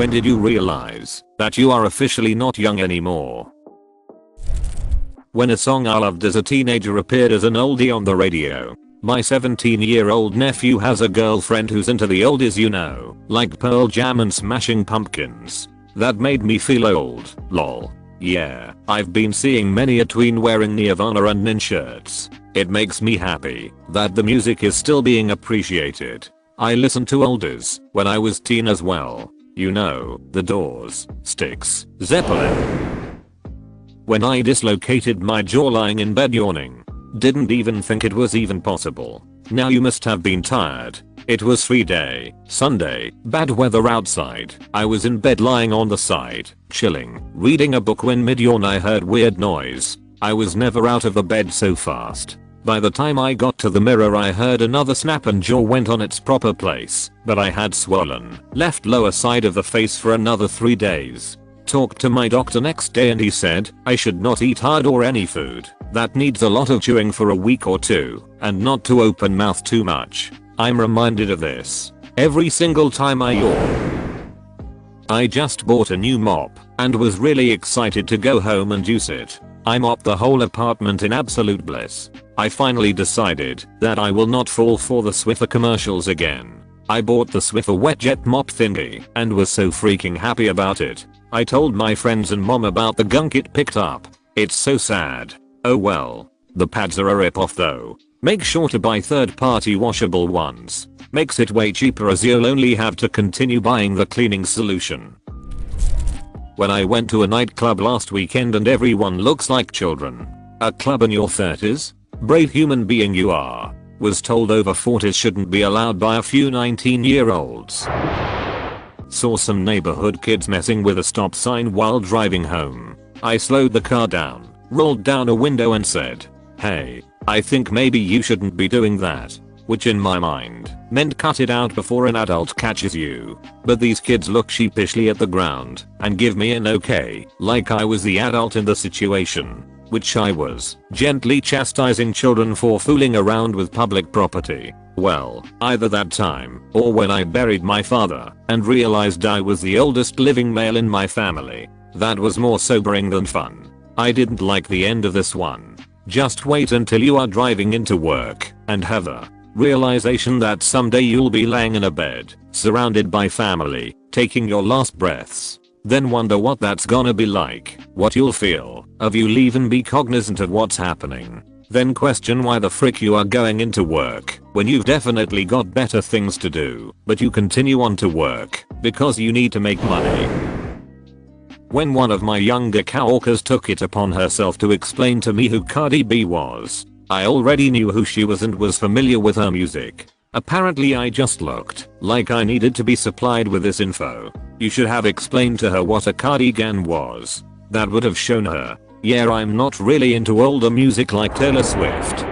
When did you realize that you are officially not young anymore? When a song I loved as a teenager appeared as an oldie on the radio. My 17-year-old nephew has a girlfriend who's into the oldies, you know, like Pearl Jam and Smashing Pumpkins. That made me feel old, lol. Yeah, I've been seeing many a tween wearing Nirvana and Nin shirts. It makes me happy that the music is still being appreciated. I listened to oldies when I was teen as well. You know, The Doors, Styx, Zeppelin. When I dislocated my jaw lying in bed yawning. Didn't even think it was even possible. Now you must have been tired. It was free day, Sunday, bad weather outside. I was in bed lying on the side, chilling, reading a book when mid-yawn I heard weird noise. I was never out of the bed so fast. By the time I got to the mirror I heard another snap and jaw went on its proper place, but I had swollen, left lower side of the face for another 3 days. Talked to my doctor next day and he said I should not eat hard or any food that needs a lot of chewing for a week or two, and not to open mouth too much. I'm reminded of this every single time I yawn. I just bought a new mop and was really excited to go home and use it. I mopped the whole apartment in absolute bliss. I finally decided that I will not fall for the Swiffer commercials again. I bought the Swiffer wet jet mop thingy and was so freaking happy about it. I told my friends and mom about the gunk it picked up. It's so sad. Oh well. The pads are a rip-off though. Make sure to buy third-party washable ones. Makes it way cheaper as you'll only have to continue buying the cleaning solution. When I went to a nightclub last weekend and everyone looks like children. A club in your 30s? Brave human being you are. Was told over 40s shouldn't be allowed by a few 19-year-olds. Saw some neighborhood kids messing with a stop sign while driving home. I slowed the car down, rolled down a window and said, "Hey, I think maybe you shouldn't be doing that." Which in my mind meant cut it out before an adult catches you. But these kids look sheepishly at the ground and give me an okay, like I was the adult in the situation. Which I was, gently chastising children for fooling around with public property. Well, either that time, or when I buried my father, and realized I was the oldest living male in my family. That was more sobering than fun. I didn't like the end of this one. Just wait until you are driving into work, and have a realization that someday you'll be laying in a bed, surrounded by family, taking your last breaths. Then wonder what that's gonna be like, what you'll feel, if you'll even be cognizant of what's happening. Then question why the frick you are going into work when you've definitely got better things to do, but you continue on to work because you need to make money. When one of my younger coworkers took it upon herself to explain to me who Cardi B was, I already knew who she was and was familiar with her music. Apparently I just looked like I needed to be supplied with this info. You should have explained to her what a cardigan was. That would have shown her. Yeah, I'm not really into older music like Taylor Swift.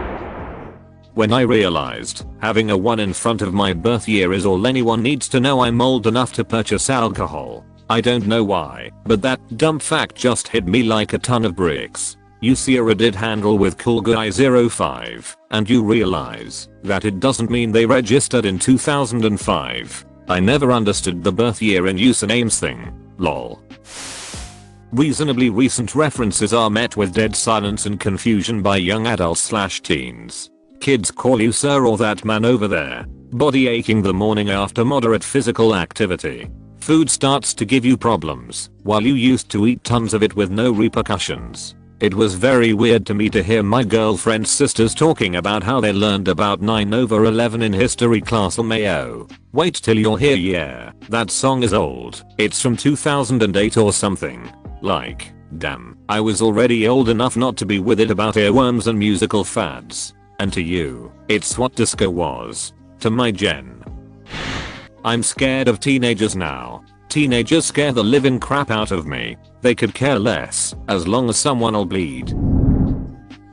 When I realized having a 1 in front of my birth year is all anyone needs to know I'm old enough to purchase alcohol. I don't know why, but that dumb fact just hit me like a ton of bricks. You see a Reddit handle with coolguy05 and you realize that it doesn't mean they registered in 2005. I never understood the birth year and usernames thing. Lol. Reasonably recent references are met with dead silence and confusion by young adults/teens. Kids call you sir or that man over there. Body aching the morning after moderate physical activity. Food starts to give you problems while you used to eat tons of it with no repercussions. It was very weird to me to hear my girlfriend's sisters talking about how they learned about 9/11 in history class. LMAO. Wait till you're here. Yeah, that song is old. It's from 2008 or something. Like, damn, I was already old enough not to be with it about earworms and musical fads. And to you, it's what disco was. To my gen. I'm scared of teenagers now. Teenagers scare the living crap out of me. They could care less as long as someone'll bleed.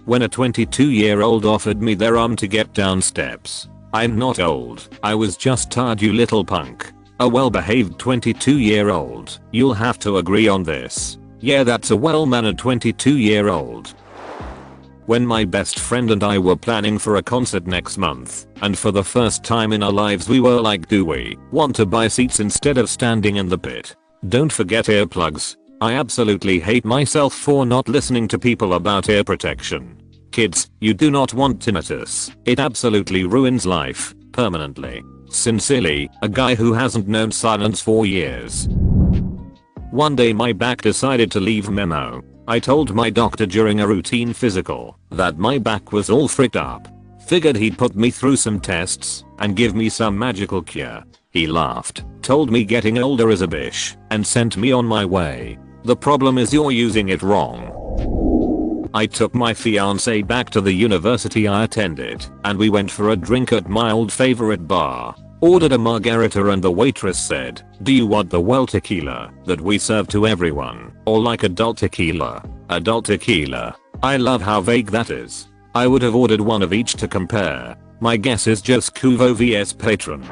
When a 22-year-old offered me their arm to get down steps. I'm not old, I was just tired, you little punk. A well-behaved 22-year-old. You'll have to agree on this. Yeah, that's a well-mannered 22-year-old. When my best friend and I were planning for a concert next month, and for the first time in our lives we were like, do we want to buy seats instead of standing in the pit? Don't forget earplugs. I absolutely hate myself for not listening to people about ear protection. Kids, you do not want tinnitus. It absolutely ruins life, permanently. Sincerely, a guy who hasn't known silence for years. One day my back decided to leave memo. I told my doctor during a routine physical that my back was all fricked up. Figured he'd put me through some tests and give me some magical cure. He laughed, told me getting older is a bitch, and sent me on my way. The problem is you're using it wrong. I took my fiance back to the university I attended, and we went for a drink at my old favorite bar. Ordered a margarita and the waitress said, "Do you want the well tequila that we serve to everyone, or like adult tequila?" Adult tequila. I love how vague that is. I would have ordered one of each to compare. My guess is just Cuvo vs Patron.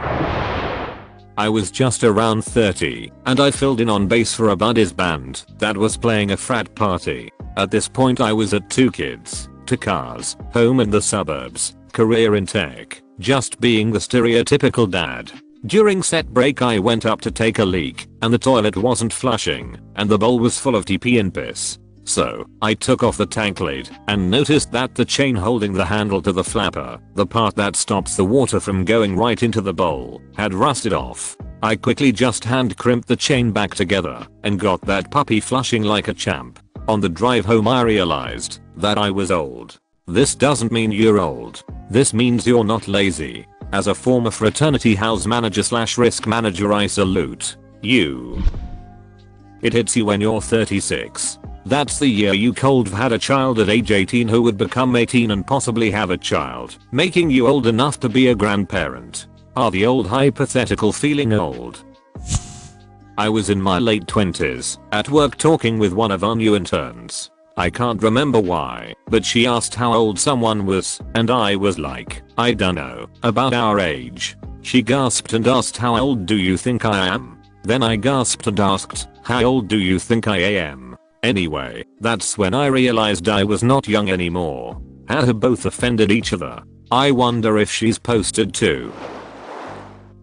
I was just around 30, and I filled in on bass for a buddy's band that was playing a frat party. At this point I was at 2 kids, 2 cars, home in the suburbs, career in tech, just being the stereotypical dad. During set break I went up to take a leak, and the toilet wasn't flushing, and the bowl was full of TP and piss. So, I took off the tank lid and noticed that the chain holding the handle to the flapper, the part that stops the water from going right into the bowl, had rusted off. I quickly just hand crimped the chain back together and got that puppy flushing like a champ. On the drive home I realized that I was old. This doesn't mean you're old. This means you're not lazy. As a former fraternity house manager / risk manager I salute you. It hits you when you're 36. That's the year you could have had a child at age 18 who would become 18 and possibly have a child, making you old enough to be a grandparent. The old hypothetical feeling old. I was in my late 20s, at work talking with one of our new interns. I can't remember why, but she asked how old someone was, and I was like, I dunno, about our age. She gasped and asked, how old do you think I am? Then I gasped and asked, how old do you think I am? Anyway, that's when I realized I was not young anymore. Had both offended each other. I wonder if she's posted too.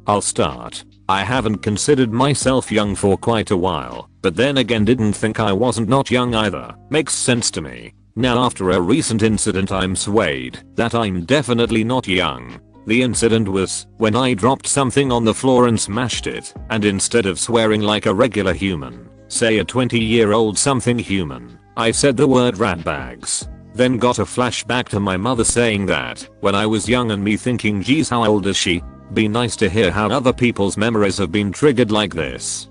I'll start. I haven't considered myself young for quite a while, but then again didn't think I wasn't not young either. Makes sense to me. Now after a recent incident I'm swayed that I'm definitely not young. The incident was when I dropped something on the floor and smashed it, and instead of swearing like a regular human, say a 20-year-old something human, I said the word ratbags. Then got a flashback to my mother saying that when I was young and me thinking, geez, how old is she? Be nice to hear how other people's memories have been triggered like this.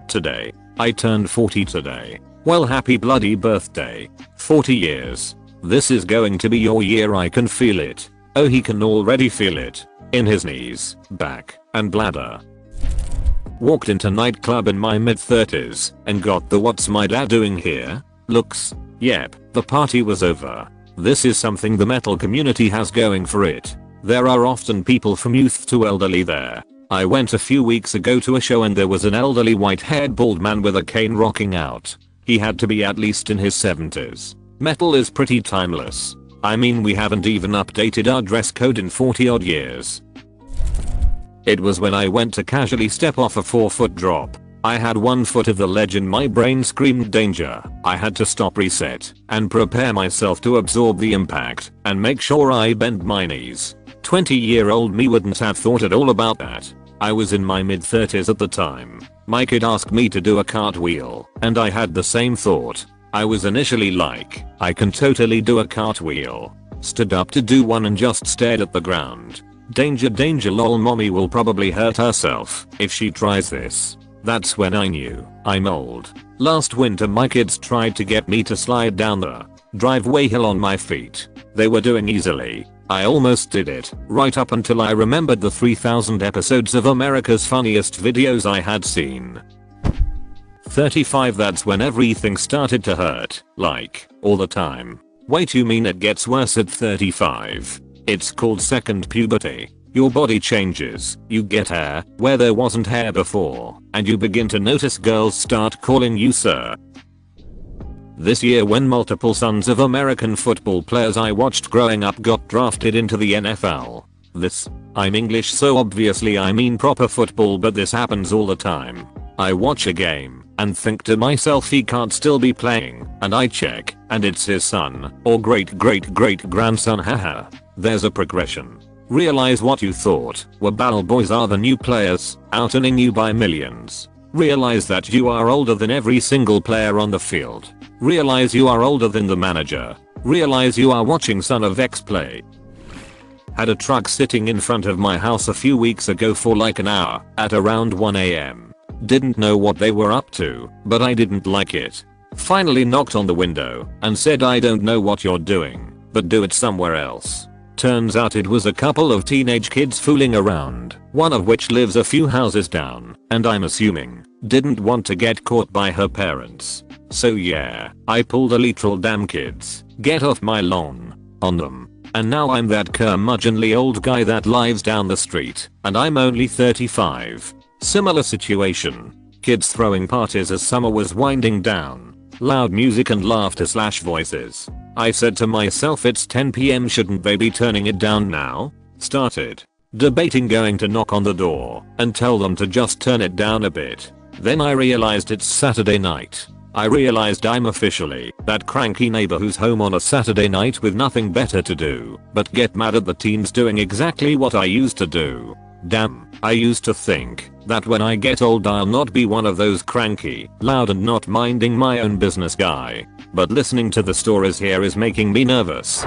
Today. I turned 40 today. Well, happy bloody birthday. 40 years. This is going to be your year, I can feel it. Oh, he can already feel it. In his knees, back, and bladder. Walked into nightclub in my mid-30s and got the "what's my dad doing here?" looks. Yep, the party was over. This is something the metal community has going for it. There are often people from youth to elderly there. I went a few weeks ago to a show and there was an elderly white-haired bald man with a cane rocking out. He had to be at least in his 70s. Metal is pretty timeless. I mean, we haven't even updated our dress code in 40 odd years. It was when I went to casually step off a 4-foot drop. I had 1 foot of the ledge and my brain screamed danger. I had to stop, reset, and prepare myself to absorb the impact and make sure I bend my knees. 20-year-old me wouldn't have thought at all about that. I was in my mid-30s at the time. My kid asked me to do a cartwheel, and I had the same thought. I was initially like, I can totally do a cartwheel. Stood up to do one and just stared at the ground. Danger, danger, lol, mommy will probably hurt herself if she tries this. That's when I knew I'm old. Last winter my kids tried to get me to slide down the driveway hill on my feet. They were doing easily. I almost did it, right up until I remembered the 3000 episodes of America's Funniest Videos I had seen. 35, that's when everything started to hurt, like, all the time. Wait, you mean it gets worse at 35? It's called second puberty. Your body changes, you get hair where there wasn't hair before, and you begin to notice girls start calling you sir. This year when multiple sons of American football players I watched growing up got drafted into the NFL. I'm English so obviously I mean proper football, but this happens all the time. I watch a game and think to myself he can't still be playing, and I check and it's his son or great great great grandson. Haha. There's a progression. Realize what you thought were battle boys are the new players, outearning you by millions. Realize that you are older than every single player on the field. Realize you are older than the manager. Realize you are watching Son of X play. Had a truck sitting in front of my house a few weeks ago for like an hour at around 1 AM. Didn't know what they were up to, but I didn't like it. Finally knocked on the window and said, I don't know what you're doing, but do it somewhere else. Turns out it was a couple of teenage kids fooling around, one of which lives a few houses down, and I'm assuming didn't want to get caught by her parents. So yeah, I pulled a literal damn kids, get off my lawn on them. And now I'm that curmudgeonly old guy that lives down the street, and I'm only 35. Similar situation. Kids throwing parties as summer was winding down. Loud music and laughter / voices. I said to myself, it's 10 PM, shouldn't they be turning it down now? Started debating going to knock on the door and tell them to just turn it down a bit. Then I realized it's Saturday night. I realized I'm officially that cranky neighbor who's home on a Saturday night with nothing better to do but get mad at the teens doing exactly what I used to do. Damn, I used to think that when I get old I'll not be one of those cranky, loud and not minding my own business guy. But listening to the stories here is making me nervous.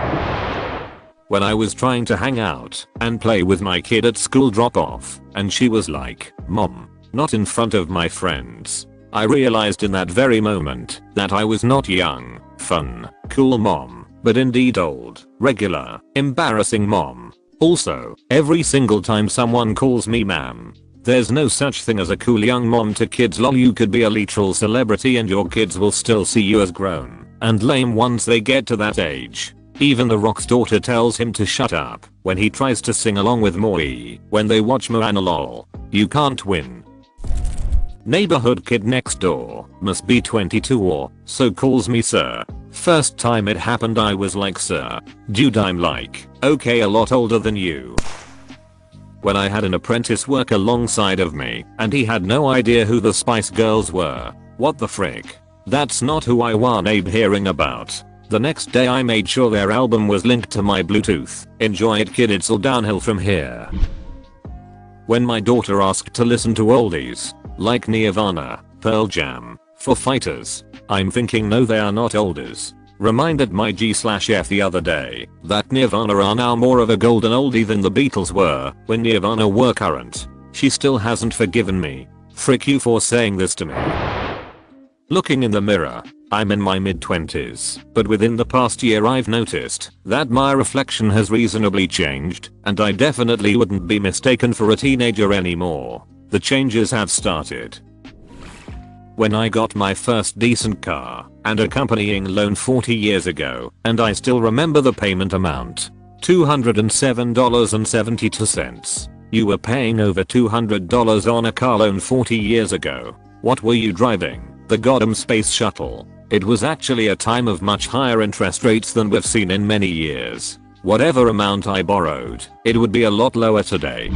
When I was trying to hang out and play with my kid at school drop off, and she was like, Mom, not in front of my friends. I realized in that very moment that I was not young, fun, cool mom, but indeed old, regular, embarrassing mom. Also, every single time someone calls me ma'am, there's no such thing as a cool young mom to kids. Lol, you could be a literal celebrity and your kids will still see you as grown and lame once they get to that age. Even The Rock's daughter tells him to shut up when he tries to sing along with Maury when they watch Moana. Lol. You can't win. Neighborhood kid next door must be 22 or so, calls me sir. First time it happened I was like, sir, dude, I'm like, okay, a lot older than you. When I had an apprentice work alongside of me and he had no idea who the Spice Girls were. What the frick? That's not who I want Abe hearing about. The next day I made sure their album was linked to my Bluetooth. Enjoy it, kid, it's all downhill from here. When my daughter asked to listen to oldies like Nirvana, Pearl Jam, Foo Fighters, I'm thinking no, they are not oldies. Reminded my G/F the other day that Nirvana are now more of a golden oldie than the Beatles were when Nirvana were current. She still hasn't forgiven me. Frick you for saying this to me. Looking in the mirror, I'm in my mid-20s, but within the past year I've noticed that my reflection has reasonably changed, and I definitely wouldn't be mistaken for a teenager anymore. The changes have started when I got my first decent car and accompanying loan 40 years ago, and I still remember the payment amount. $207.72. You were paying over $200 on a car loan 40 years ago. What were you driving? The goddamn space shuttle. It was actually a time of much higher interest rates than we've seen in many years. Whatever amount I borrowed, it would be a lot lower today.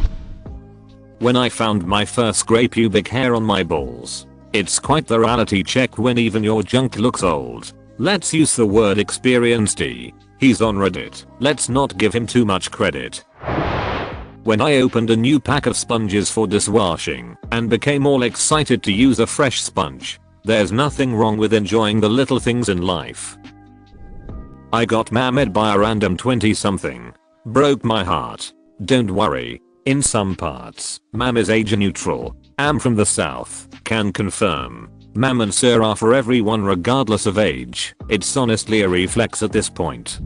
When I found my first grey pubic hair on my balls. It's quite the reality check when even your junk looks old. Let's use the word experienced. He's on Reddit. Let's not give him too much credit. When I opened a new pack of sponges for dishwashing and became all excited to use a fresh sponge. There's nothing wrong with enjoying the little things in life. I got mammed by a random 20-something. Broke my heart. Don't worry. In some parts, mam is age neutral. Am from the south. Can confirm. Mam and sir are for everyone regardless of age. It's honestly a reflex at this point.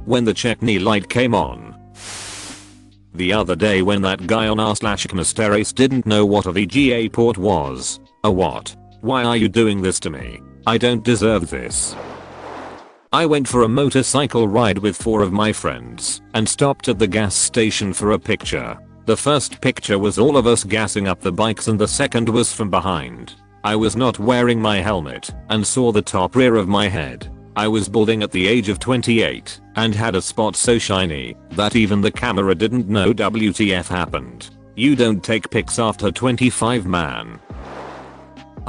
When the check-knee light came on. The other day when that guy on r/Xmas terrace didn't know what a VGA port was. A what? Why are you doing this to me? I don't deserve this. I went for a motorcycle ride with 4 of my friends and stopped at the gas station for a picture. The first picture was all of us gassing up the bikes and the second was from behind. I was not wearing my helmet and saw the top rear of my head. I was balding at the age of 28 and had a spot so shiny that even the camera didn't know WTF happened. You don't take pics after 25, man.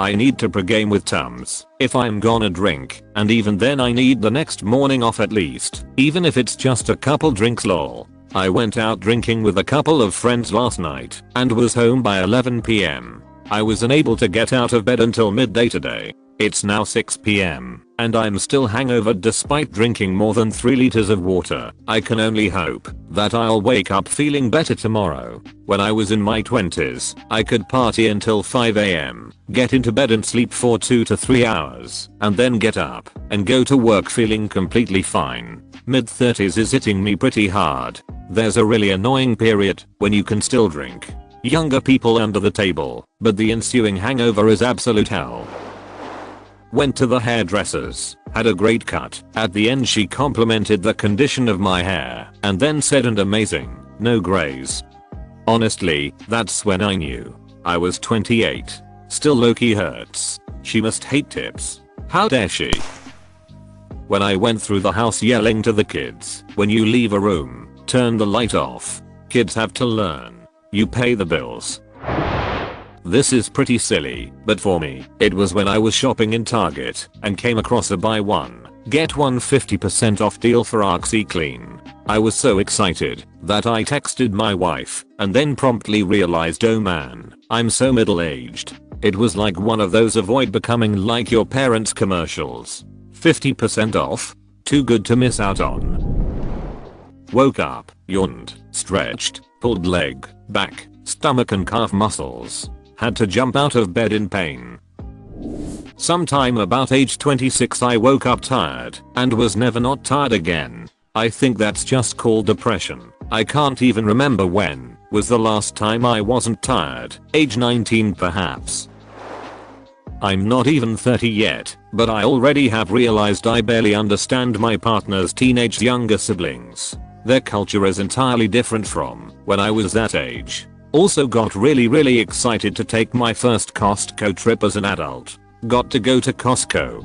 I need to pregame with Tums if I'm gonna drink, and even then I need the next morning off at least, even if it's just a couple drinks lol. I went out drinking with a couple of friends last night and was home by 11 PM. I was unable to get out of bed until midday today. It's now 6 PM and I'm still hangover despite drinking more than 3 liters of water. I can only hope that I'll wake up feeling better tomorrow. When I was in my 20s, I could party until 5 AM, get into bed and sleep for 2 to 3 hours, and then get up and go to work feeling completely fine. Mid-30s is hitting me pretty hard. There's a really annoying period when you can still drink. Younger people under the table, but the ensuing hangover is absolute hell. Went to the hairdresser's, had a great cut. At the end she complimented the condition of my hair and then said and amazing, no grays. Honestly, that's when I knew. I was 28. Still low-key hurts. She must hate tips. How dare she? When I went through the house yelling to the kids, when you leave a room, turn the light off. Kids have to learn. You pay the bills. This is pretty silly, but for me, it was when I was shopping in Target and came across a buy one, get one 50% off deal for OxyClean. I was so excited that I texted my wife and then promptly realized, oh man, I'm so middle-aged. It was like one of those avoid becoming like your parents commercials. 50% off? Too good to miss out on. Woke up, yawned, stretched, pulled leg, back, stomach and calf muscles. Had to jump out of bed in pain. Sometime about age 26 I woke up tired and was never not tired again. I think that's just called depression. I can't even remember when was the last time I wasn't tired. Age 19 perhaps. I'm not even 30 yet, but I already have realized I barely understand my partner's teenage younger siblings. Their culture is entirely different from when I was that age. Also got really excited to take my first Costco trip as an adult. Got to go to Costco.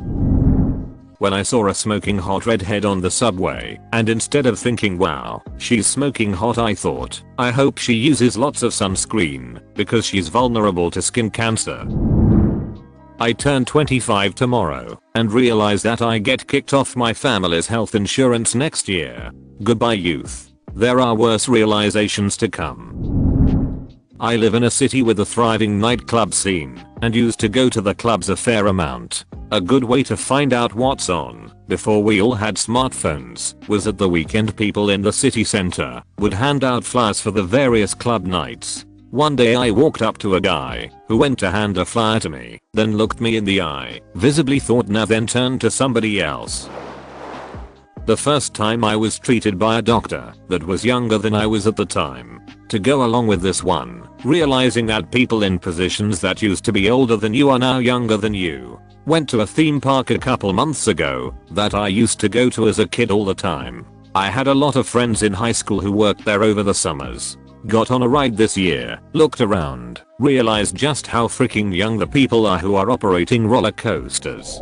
When I saw a smoking hot redhead on the subway, and instead of thinking wow, she's smoking hot, I thought, I hope she uses lots of sunscreen, because she's vulnerable to skin cancer. I turn 25 tomorrow, and realize that I get kicked off my family's health insurance next year. Goodbye youth. There are worse realizations to come. I live in a city with a thriving nightclub scene and used to go to the clubs a fair amount. A good way to find out what's on before we all had smartphones was at the weekend people in the city center would hand out flyers for the various club nights. One day I walked up to a guy who went to hand a flyer to me, then looked me in the eye, visibly thought nah, then turned to somebody else. The first time I was treated by a doctor that was younger than I was at the time. To go along with this one, realizing that people in positions that used to be older than you are now younger than you. Went to a theme park a couple months ago that I used to go to as a kid all the time. I had a lot of friends in high school who worked there over the summers. Got on a ride this year, looked around, realized just how freaking young the people are who are operating roller coasters.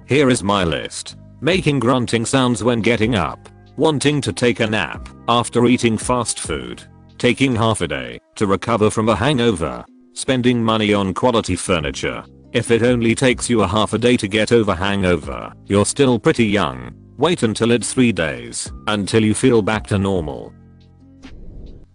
Here is my list. Making grunting sounds when getting up. Wanting to take a nap after eating fast food. Taking half a day to recover from a hangover. Spending money on quality furniture. If it only takes you a half a day to get over hangover, you're still pretty young. Wait until it's 3 days until you feel back to normal.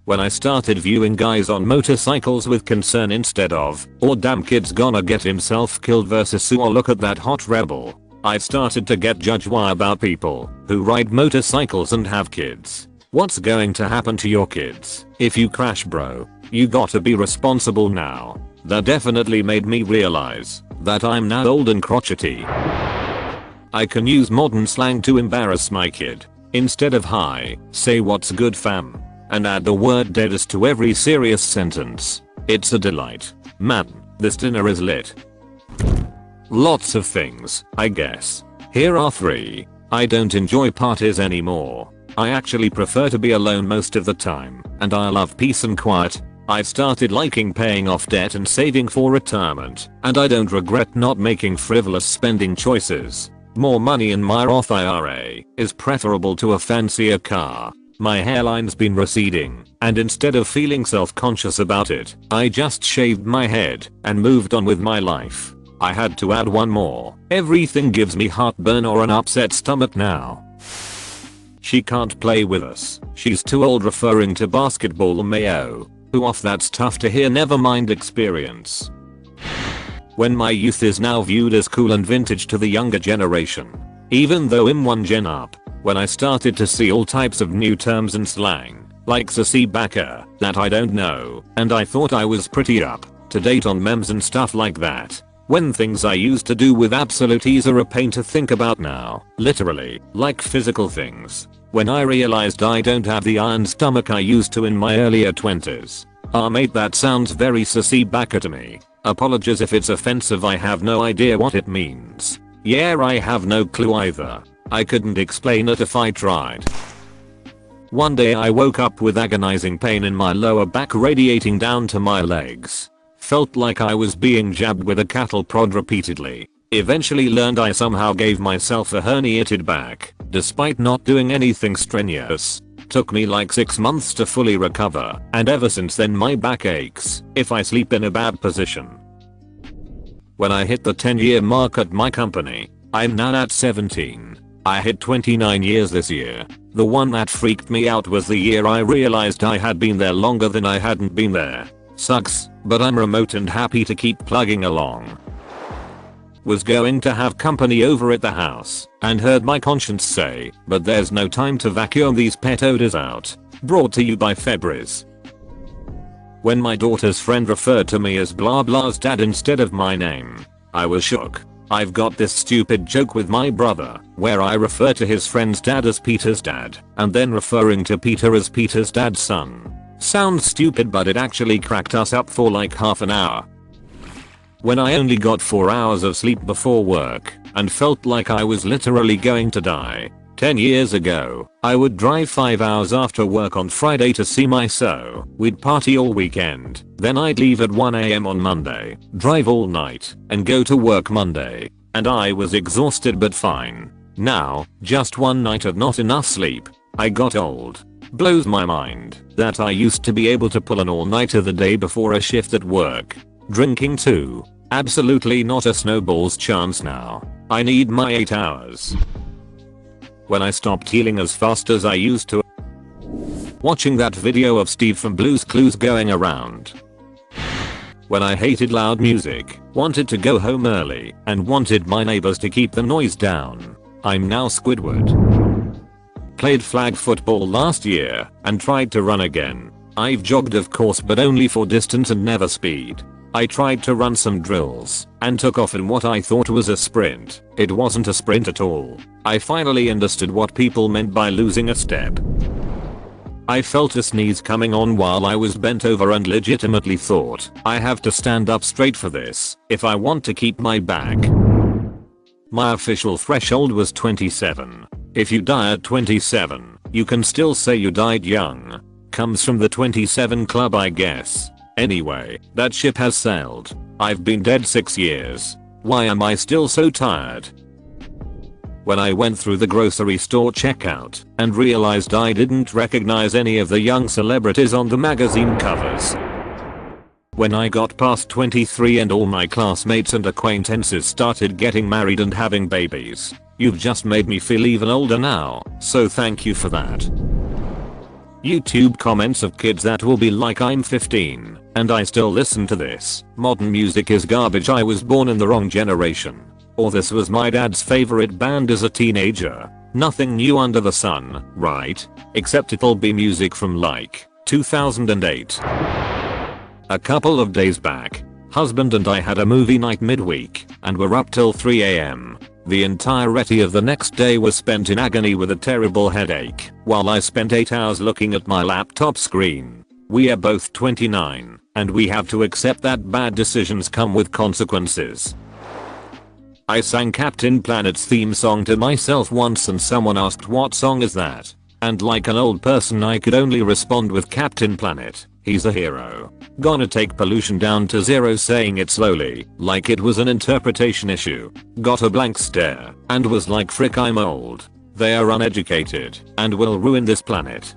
When I started viewing guys on motorcycles with concern instead of, oh damn kid's gonna get himself killed versus oh look at that hot rebel, I started to get judged about people who ride motorcycles and have kids. What's going to happen to your kids if you crash, bro? You gotta be responsible now. That definitely made me realize that I'm now old and crotchety. I can use modern slang to embarrass my kid. Instead of hi, say what's good fam, and add the word deadest to every serious sentence. It's a delight. Man, this dinner is lit. Lots of things, I guess. Here are 3. I don't enjoy parties anymore. I actually prefer to be alone most of the time, and I love peace and quiet. I've started liking paying off debt and saving for retirement, and I don't regret not making frivolous spending choices. More money in my Roth IRA is preferable to a fancier car. My hairline's been receding, and instead of feeling self-conscious about it, I just shaved my head and moved on with my life. I had to add one more. Everything gives me heartburn or an upset stomach now. She can't play with us. She's too old, referring to basketball mayo. Who off, that's tough to hear, never mind experience. When my youth is now viewed as cool and vintage to the younger generation. Even though I'm one gen up, when I started to see all types of new terms and slang, like sissy backer, that I don't know, and I thought I was pretty up to date on memes and stuff like that. When things I used to do with absolute ease are a pain to think about now, literally, like physical things. When I realized I don't have the iron stomach I used to in my earlier 20s. Mate, that sounds very sissy backer to me. Apologies if it's offensive, I have no idea what it means. Yeah, I have no clue either. I couldn't explain it if I tried. One day I woke up with agonizing pain in my lower back radiating down to my legs. Felt like I was being jabbed with a cattle prod repeatedly. Eventually learned I somehow gave myself a herniated back, despite not doing anything strenuous. Took me like 6 months to fully recover, and ever since then my back aches if I sleep in a bad position. When I hit the 10-year mark at my company, I'm now at 17. I hit 29 years this year. The one that freaked me out was the year I realized I had been there longer than I hadn't been there. Sucks, but I'm remote and happy to keep plugging along. Was going to have company over at the house, and heard my conscience say, but there's no time to vacuum these pet odors out. Brought to you by Febreze. When my daughter's friend referred to me as blah blah's dad instead of my name, I was shook. I've got this stupid joke with my brother, where I refer to his friend's dad as Peter's dad, and then referring to Peter as Peter's dad's son. Sounds stupid, but it actually cracked us up for like half an hour. When I only got 4 hours of sleep before work, and felt like I was literally going to die. 10 years ago, I would drive 5 hours after work on Friday to see my so. We'd party all weekend, then I'd leave at 1 AM on Monday, drive all night, and go to work Monday. And I was exhausted but fine. Now, just one night of not enough sleep. I got old. Blows my mind that I used to be able to pull an all-nighter the day before a shift at work. Drinking too. Absolutely not a snowball's chance now. I need my 8 hours. When I stopped healing as fast as I used to. Watching that video of Steve from Blue's Clues going around. When I hated loud music, wanted to go home early, and wanted my neighbors to keep the noise down. I'm now Squidward. Played flag football last year, and tried to run again. I've jogged of course, but only for distance and never speed. I tried to run some drills, and took off in what I thought was a sprint. It wasn't a sprint at all. I finally understood what people meant by losing a step. I felt a sneeze coming on while I was bent over and legitimately thought, I have to stand up straight for this, if I want to keep my back. My official threshold was 27. If you die at 27, you can still say you died young. Comes from the 27 club, I guess. Anyway, that ship has sailed. I've been dead 6 years. Why am I still so tired? When I went through the grocery store checkout and realized I didn't recognize any of the young celebrities on the magazine covers. When I got past 23 and all my classmates and acquaintances started getting married and having babies. You've just made me feel even older now, so thank you for that. YouTube comments of kids that will be like, I'm 15 and I still listen to this. Modern music is garbage. I was born in the wrong generation. Or this was my dad's favorite band as a teenager. Nothing new under the sun, right? Except it'll be music from like 2008. A couple of days back, husband and I had a movie night midweek and were up till 3 AM. The entirety of the next day was spent in agony with a terrible headache, while I spent 8 hours looking at my laptop screen. We are both 29, and we have to accept that bad decisions come with consequences. I sang Captain Planet's theme song to myself once and someone asked what song is that? And like an old person I could only respond with Captain Planet, he's a hero. Gonna take pollution down to zero, saying it slowly, like it was an interpretation issue. Got a blank stare, and was like, frick, I'm old. They are uneducated, and will ruin this planet.